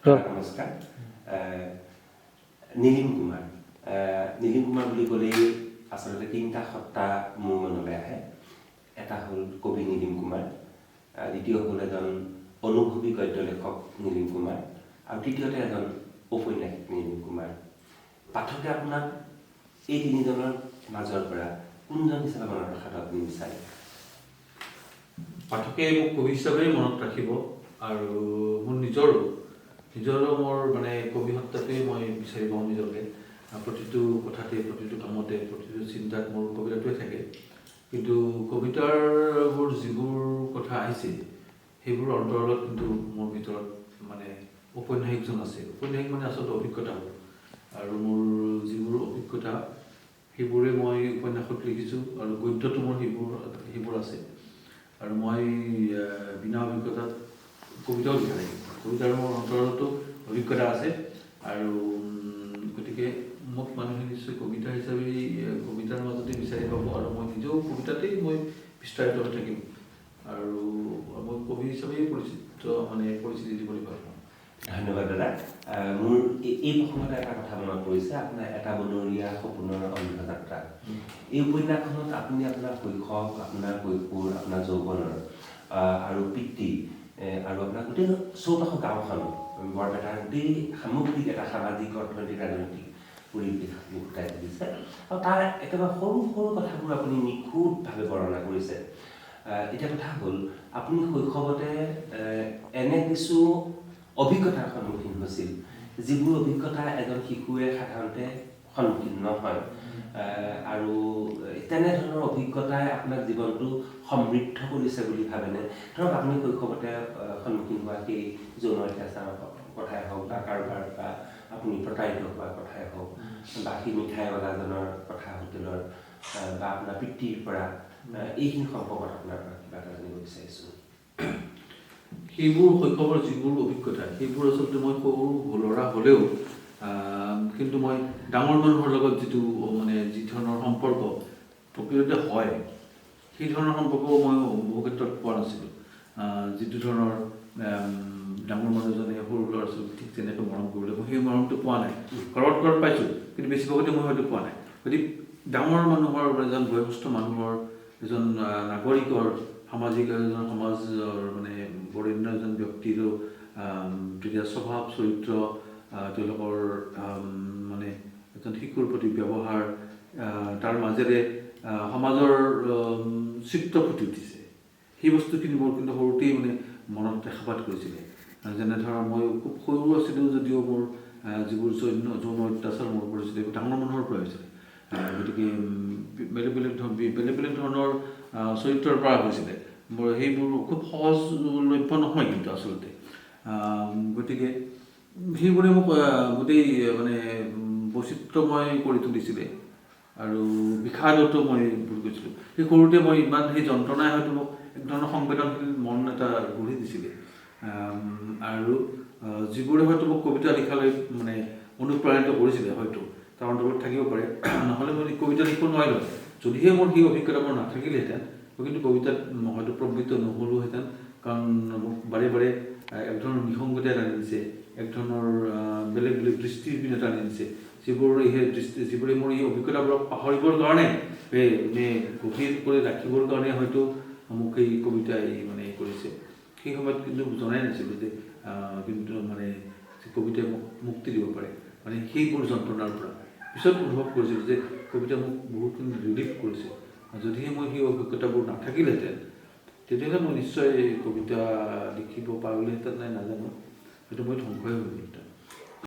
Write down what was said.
নমস্কাৰ। নীলিম কুমাৰ বুলি ক'লেই আচলতে তিনিটা সত্তা মোৰ মনলৈ আহে। এটা হ'ল কবি নীলিম কুমাৰ, দ্বিতীয় হ'ল এজন অনুভৱী গদ্য লেখক নীলিম কুমাৰ, আৰু তৃতীয়তে এজন ঔপন্যাসিক নীলিম কুমাৰ। পাঠকে আপোনাক এই তিনিজনৰ মাজৰ পৰা কোনজন হিচাপে মনত ৰখাটো আপুনি বিচাৰে? পাঠকে মোক কবি হিচাপেই মনত ৰাখিব, আৰু মোৰ নিজৰো মোৰ মানে কবি সত্তাটোৱেই মই বিচাৰি পাওঁ নিজকে। প্ৰতিটো কথাতে, প্ৰতিটো কামতে, প্ৰতিটো চিন্তাত মোৰ কবিতাটোৱে থাকে। কিন্তু কবিতাবোৰ যিবোৰ কথা আহিছে সেইবোৰ অন্তৰালত কিন্তু মোৰ ভিতৰত মানে ঔপন্যাসিকজন আছে। ঔপন্যাসিক মানে আচলতে অভিজ্ঞতা হ'ল, আৰু মোৰ যিবোৰ অভিজ্ঞতা সেইবোৰে মই উপন্যাসত লিখিছোঁ, আৰু গদ্যটো মোৰ সেইবোৰ আছে। আৰু মই বিনা অভিজ্ঞতাত কবিতাও লিখা নাই। কবিতাৰ মোৰ অন্তৰতো অভিজ্ঞতা আছে, আৰু গতিকে মোক মানুহে নিশ্চয় কবিতা হিচাপে কবিতাৰ মাজতে বিচাৰি পাব, আৰু মই নিজেও কবিতাতেই মই বিস্তাৰিত হৈ থাকিম, আৰু মই কবি হিচাপেই পৰিচিতি দিবলৈ ভাল পাওঁ। ধন্যবাদ দাদা। মোৰ এই প্ৰসংগতে এটা কথা মনত পৰিছে, আপোনাৰ এটা বনৰীয়া সপোনৰ অন্ধযাত্ৰা। এই উপন্যাসখনত আপুনি আপোনাৰ শৈশৱ, আপোনাৰ কৈশোৰ, আপোনাৰ যৌৱনৰ আৰু পিতৃ আৰু আপোনাৰ গোটেই চৌপাশৰ গাঁওখন, বৰপেটাৰ গোটেই সামগ্ৰিক এটা সামাজিক, অৰ্থনৈতিক, ৰাজনৈতিক পৰিৱেশ ফুটাই তুলিছে, আৰু তাৰ একেবাৰে সৰু সৰু কথাবোৰ আপুনি নিখুঁতভাৱে বৰ্ণনা কৰিছে। এতিয়া কথা হ'ল, আপুনি শৈশৱতে এনে কিছু অভিজ্ঞতাৰ সন্মুখীন হৈছিল, যিবোৰ অভিজ্ঞতা এজন শিশুৱে সাধাৰণতে সন্মুখীন নহয়, আৰু তেনেধৰণৰ অভিজ্ঞতাই আপোনাৰ জীৱনটো সমৃদ্ধ কৰিছে বুলি ভাবেনে? ধৰক আপুনি শৈশৱতে সন্মুখীন হোৱা সেই যৌন অত্যাচাৰৰ কথাই হওক, বা কাৰোবাৰ বা আপুনি প্ৰতাৰিত হোৱাৰ কথাই হওক, বা সেই মিঠাইৱালাজনৰ কথা হোটেলৰ, বা আপোনাৰ পিতৃৰ পৰা, এইখিনি সম্পৰ্কত আপোনাৰ পৰা কিবা এটা জানিব বিচাৰিছোঁ। সেইবোৰ শৈশৱৰ যিবোৰ অভিজ্ঞতা সেইবোৰ আচলতে মই সৰু ল'ৰা হ'লেও কিন্তু মই ডাঙৰ মানুহৰ লগত যি ধৰণৰ সম্পৰ্ক প্ৰকৃততে হয়, সেই ধৰণৰ সম্পৰ্কও মই বহু ক্ষেত্ৰত পোৱা নাছিলোঁ। যিটো ধৰণৰ ডাঙৰ মানুহজনে সৰু ল'ৰা ছোৱালীক ঠিক তেনেকৈ মৰম কৰিবলৈ, মই সেই মৰমটো পোৱা নাই। ঘৰত পাইছোঁ, কিন্তু বেছিভাগতে মই হয়তো পোৱা নাই। গতিকে ডাঙৰ মানুহৰ, এজন বয়সস্থ মানুহৰ, এজন নাগৰিকৰ, সমাজৰ বৰেণ্য এজন ব্যক্তিৰো তেতিয়া স্বভাৱ চৰিত্ৰ, তেওঁলোকৰ এজন শিশুৰ প্ৰতি ব্যৱহাৰ, তাৰ মাজেৰে সমাজৰ চিত্ৰ ফুটি উঠিছে। সেই বস্তুখিনি মোৰ কিন্তু সৰুতেই মনত ৰেখাপাত কৰিছিলে। যেনে ধৰক মই খুব সৰু আছিলোঁ যদিও মোৰ যিবোৰ যৌন অত্যাচাৰ মোৰ কৰিছিলে ডাঙৰ মানুহৰ পৰা হৈছিলে। গতিকে বেলেগ বেলেগ ধৰণৰ চৰিত্ৰৰ পৰা হৈছিলে। সেইবোৰ খুব সহজলভ্য নহয় কিন্তু আচলতে। গতিকে সেইবোৰে মোক গোটেই বৈচিত্ৰ্যময় কৰি তুলিছিলে, আৰু বিষাদতো মই ভুল কৰিছিলোঁ। সেই সৰুতে মই ইমান সেই যন্ত্ৰণাই হয়তো মোক এক ধৰণৰ সংবেদনশীল মন এটা গঢ়ি দিছিলে, আৰু যিবোৰে হয়তো মোক কবিতা লিখালৈ অনুপ্ৰাণিত কৰিছিলে, হয়তো তাৰ অন্তৰ্গত থাকিব পাৰে। নহ'লে মই কবিতা লিখিব নোৱাৰিলোঁ। যদিহে মোৰ সেই অভিজ্ঞতা মোৰ নাথাকিলেহেঁতেন, মই কিন্তু কবিতাত হয়তো প্ৰবৃত্ত নহ'লোহেঁতেন। কাৰণ মোক বাৰে বাৰে এক ধৰণৰ নিসংগতাই টানি দিছে, এক ধৰণৰ বেলেগ বেলেগ দৃষ্টিভংগী টানি দিছে, যিবোৰে মোৰ এই অভিজ্ঞতাবোৰক পাহৰিবৰ কাৰণে, গভীৰ কৰি ৰাখিবৰ কাৰণে হয়তো মোক এই কবিতাই কৰিছে। সেই সময়ত কিন্তু জনাই নাছিলোঁ যে কবিতাই মোক মুক্তি দিব পাৰে, সেইবোৰ যন্ত্ৰণাৰ পৰা। পিছত অনুভৱ কৰিছিলোঁ যে কবিতাই মোক বহুতখিনি ৰিলিফ কৰিছে। যদিহে মই সেই অভিজ্ঞতাবোৰ নাথাকিলেহেঁতেন, তেতিয়াহ'লে মই নিশ্চয় কবিতা লিখিব পাৰিলোহেঁতেন, নাজানো, হয়তো মই ধ্বংসই হৈ গ'লহেঁতেন।